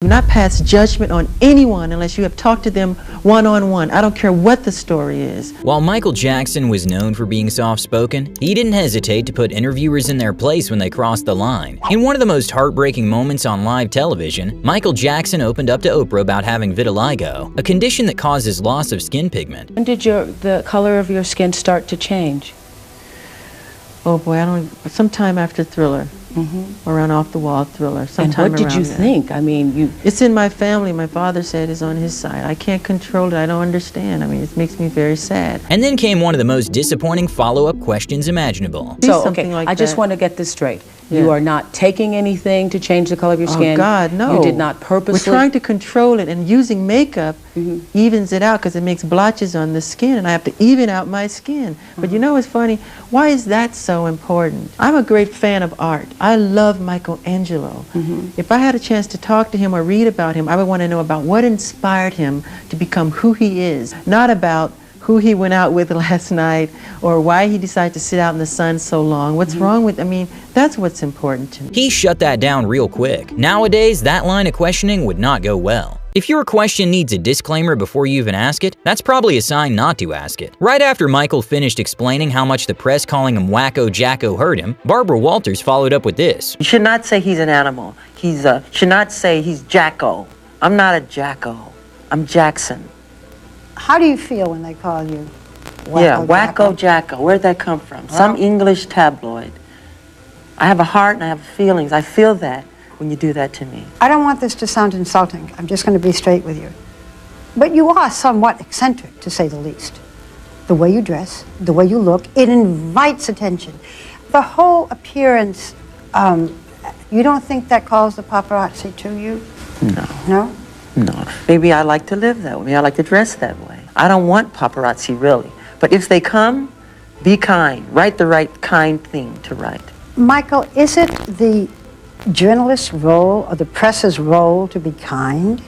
Do not pass judgment on anyone unless you have talked to them one-on-one. I don't care what the story is. While Michael Jackson was known for being soft-spoken, he didn't hesitate to put interviewers in their place when they crossed the line. In one of the most heartbreaking moments on live television, Michael Jackson opened up to Oprah about having vitiligo, a condition that causes loss of skin pigment. When did the color of your skin start to change? Oh boy, sometime after Thriller. Around Off the Wall, Thriller. Sometime and what did you think? I mean, It's in my family. My father said it's on his side. I can't control it. I don't understand. I mean, it makes me very sad. And then came one of the most disappointing follow-up questions imaginable. So, okay, I just want to get this straight. Yeah. You are not taking anything to change the color of your skin? Oh, God, no. You did not purposely? We're trying to control it, and using makeup evens it out because it makes blotches on the skin, and I have to even out my skin. But you know what's funny? Why is that so important? I'm a great fan of art. I love Michelangelo. If I had a chance to talk to him or read about him, I would want to know about what inspired him to become who he is, not about who he went out with last night or why he decided to sit out in the sun so long. What's wrong with, I mean, that's what's important to me. He shut that down real quick. Nowadays, that line of questioning would not go well. If your question needs a disclaimer before you even ask it, that's probably a sign not to ask it. Right after Michael finished explaining how much the press calling him Wacko Jacko hurt him, Barbara Walters followed up with this. You should not say he's an animal. Should not say he's Jacko. I'm not a Jacko. I'm Jackson. How do you feel when they call you Wacko Yeah, Wacko Jacko. Where'd that come from? Some English tabloid. I have a heart and I have feelings. I feel that when you do that to me. I don't want this to sound insulting. I'm just going to be straight with you. But you are somewhat eccentric, to say the least. The way you dress, the way you look, it invites attention. The whole appearance, you don't think that calls the paparazzi to you? No. No? No. Maybe I like to live that way. Maybe I like to dress that way. I don't want paparazzi, really. But if they come, be kind. Write the right kind thing to write. Michael, is it the journalist's role or the press's role to be kind?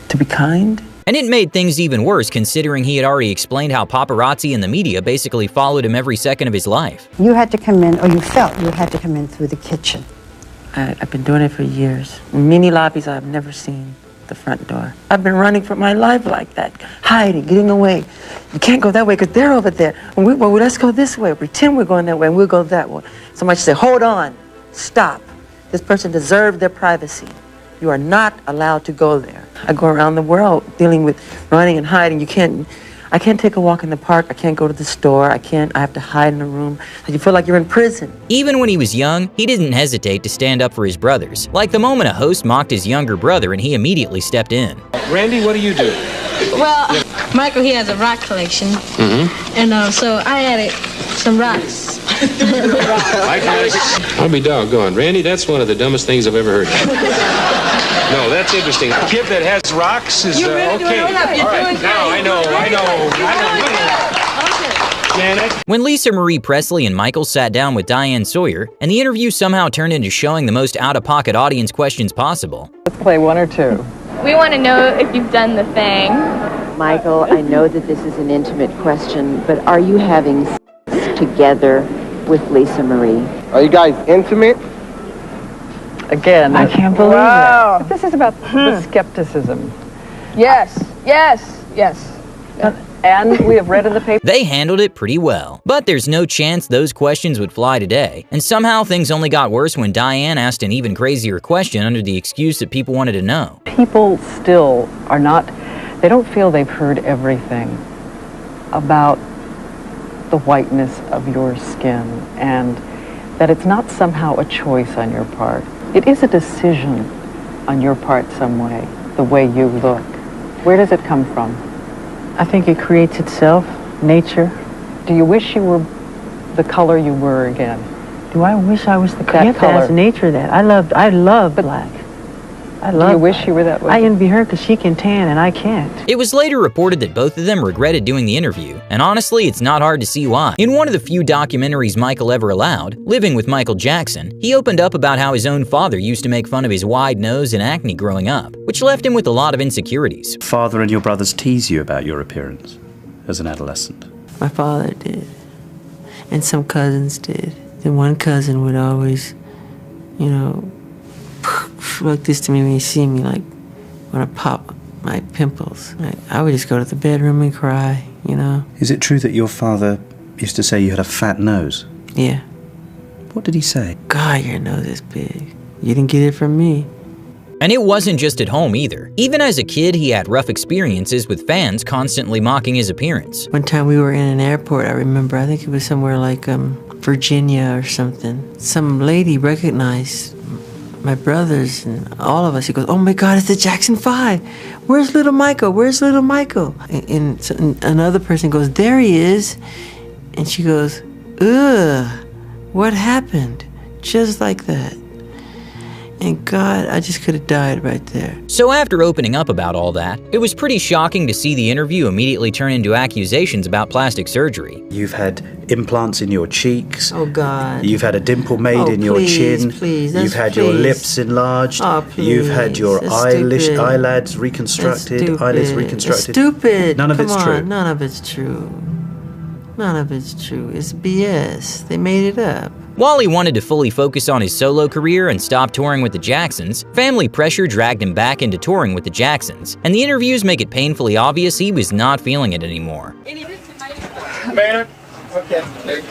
To be kind? And it made things even worse considering he had already explained how paparazzi and the media basically followed him every second of his life. You had to come in, or you felt you had to come in through the kitchen. I've been doing it for years. In many lobbies I've never seen the front door. I've been running for my life like that, hiding, getting away. You can't go that way because they're over there. Well, let's go this way. Pretend we're going that way and we'll go that way. Somebody should say, hold on, stop. This person deserved their privacy. You are not allowed to go there. I go around the world dealing with running and hiding. I can't take a walk in the park. I can't go to the store. I have to hide in a room. You feel like you're in prison. Even when he was young, he didn't hesitate to stand up for his brothers. Like the moment a host mocked his younger brother and he immediately stepped in. Randy, what do you do? Well, Michael, he has a rock collection. And so I added some rocks. I'll be doggone. Randy, that's one of the dumbest things I've ever heard. No, that's interesting. A kid that has rocks is really okay. All right, now I know. Janet? When Lisa Marie Presley and Michael sat down with Diane Sawyer, and the interview somehow turned into showing the most out-of-pocket audience questions possible. Let's play one or two. We want to know if you've done the thing. Michael, I know that this is an intimate question, but are you having sex together with Lisa Marie? Are you guys intimate? Again, I can't believe it. But this is about the skepticism. Yes. And we have read in the paper. They handled it pretty well. But there's no chance those questions would fly today. And somehow things only got worse when Diane asked an even crazier question under the excuse that people wanted to know. People still are not, they don't feel they've heard everything about the whiteness of your skin and that it's not somehow a choice on your part. It is a decision on your part some way you look. Where does it come from? I think it creates itself, nature. Do you wish you were the color you were again? Do I wish I was the color? That You have to color. ask nature that. I love black. I love Do you wish black. you were that way? I envy her because she can tan and I can't. It was later reported that both of them regretted doing the interview, and honestly, it's not hard to see why. In one of the few documentaries Michael ever allowed, Living with Michael Jackson, he opened up about how his own father used to make fun of his wide nose and acne growing up, which left him with a lot of insecurities. Father and your brothers tease you about your appearance as an adolescent? My father did, and some cousins did. And one cousin would always, like this to me when you see me, like when I pop my pimples. I would just go to the bedroom and cry, you know. Is it true that your father used to say you had a fat nose? Yeah. What did he say? God, your nose is big. You didn't get it from me. And it wasn't just at home either. Even as a kid, he had rough experiences with fans constantly mocking his appearance. One time we were in an airport, I remember, I think it was somewhere like Virginia or something. Some lady recognized my brothers and all of us. He goes, "Oh my God, it's the Jackson 5. Where's little Michael? Where's little Michael?" And another person goes, "There he is." And she goes, "Ugh, what happened?" Just like that. And God, I just could have died right there. So after opening up about all that, it was pretty shocking to see the interview immediately turn into accusations about plastic surgery. You've had implants in your cheeks. Oh God. You've had a dimple made in your chin. Please, You've had your lips enlarged. Oh, please. You've had your That's stupid. eyelids reconstructed. Eyelids reconstructed. It's stupid. None of it's true. None of it's true. None of it's true. It's BS. They made it up. While he wanted to fully focus on his solo career and stop touring with the Jacksons, family pressure dragged him back into touring with the Jacksons, and the interviews make it painfully obvious he was not feeling it anymore. Mayor? Okay.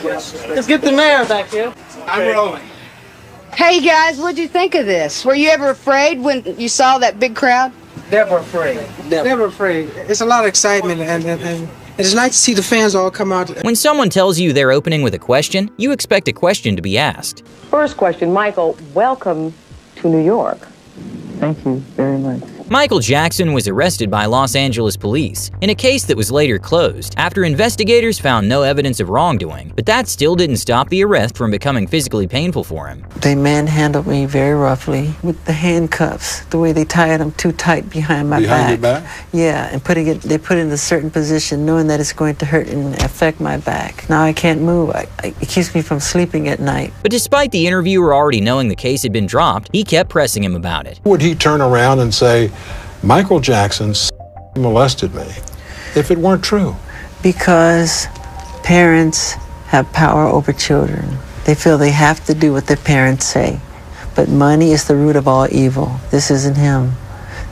Let's get the mayor back here. I'm rolling. Hey guys, what'd you think of this? Were you ever afraid when you saw that big crowd? Never afraid. Never afraid. It's a lot of excitement and it's nice to see the fans all come out. When someone tells you they're opening with a question, you expect a question to be asked. First question, Michael, welcome to New York. Thank you very much. Michael Jackson was arrested by Los Angeles police in a case that was later closed after investigators found no evidence of wrongdoing, but that still didn't stop the arrest from becoming physically painful for him. They manhandled me very roughly with the handcuffs, the way they tied them too tight behind my back. Behind your back? Yeah, and they put it in a certain position knowing that it's going to hurt and affect my back. Now I can't move. It keeps me from sleeping at night. But despite the interviewer already knowing the case had been dropped, he kept pressing him about it. Would he turn around and say, Michael Jackson molested me, if it weren't true? Because parents have power over children. They feel they have to do what their parents say. But money is the root of all evil. This isn't him.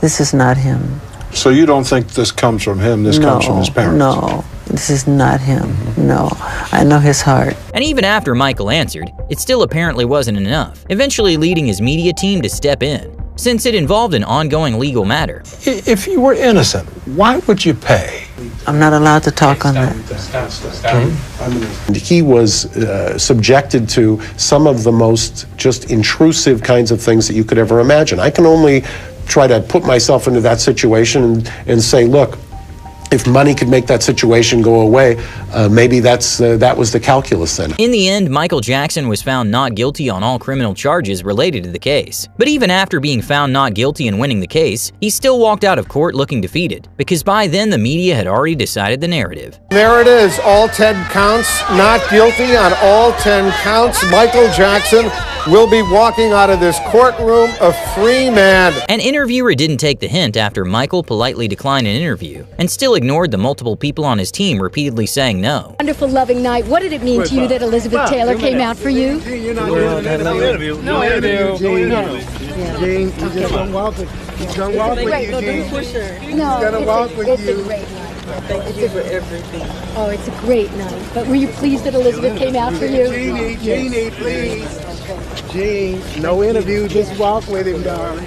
This is not him. So you don't think this comes from him, this comes from his parents? No, this is not him. No, I know his heart. And even after Michael answered, it still apparently wasn't enough, eventually leading his media team to step in, since it involved an ongoing legal matter. If you were innocent, why would you pay? I'm not allowed to talk on that. He was subjected to some of the most just intrusive kinds of things that you could ever imagine. I can only try to put myself into that situation and say, look, if money could make that situation go away, maybe that was the calculus then. In the end, Michael Jackson was found not guilty on all criminal charges related to the case. But even after being found not guilty and winning the case, he still walked out of court looking defeated, because by then the media had already decided the narrative. There it is, all 10 counts, not guilty on all 10 counts. Michael Jackson will be walking out of this courtroom a free man. An interviewer didn't take the hint after Michael politely declined an interview, and still ignored the multiple people on his team repeatedly saying no. Wonderful, loving night. What did it mean to you that Elizabeth Taylor came out for you? No interview. Jane, he's just gonna walk with you. He's gonna walk with you, Jane. He's gonna walk with you. It's a great night. Thank you for everything. Oh, it's a great night. But were you pleased that Elizabeth came out for you? Jeannie, please. Gene, no interview, just walk with him, darling.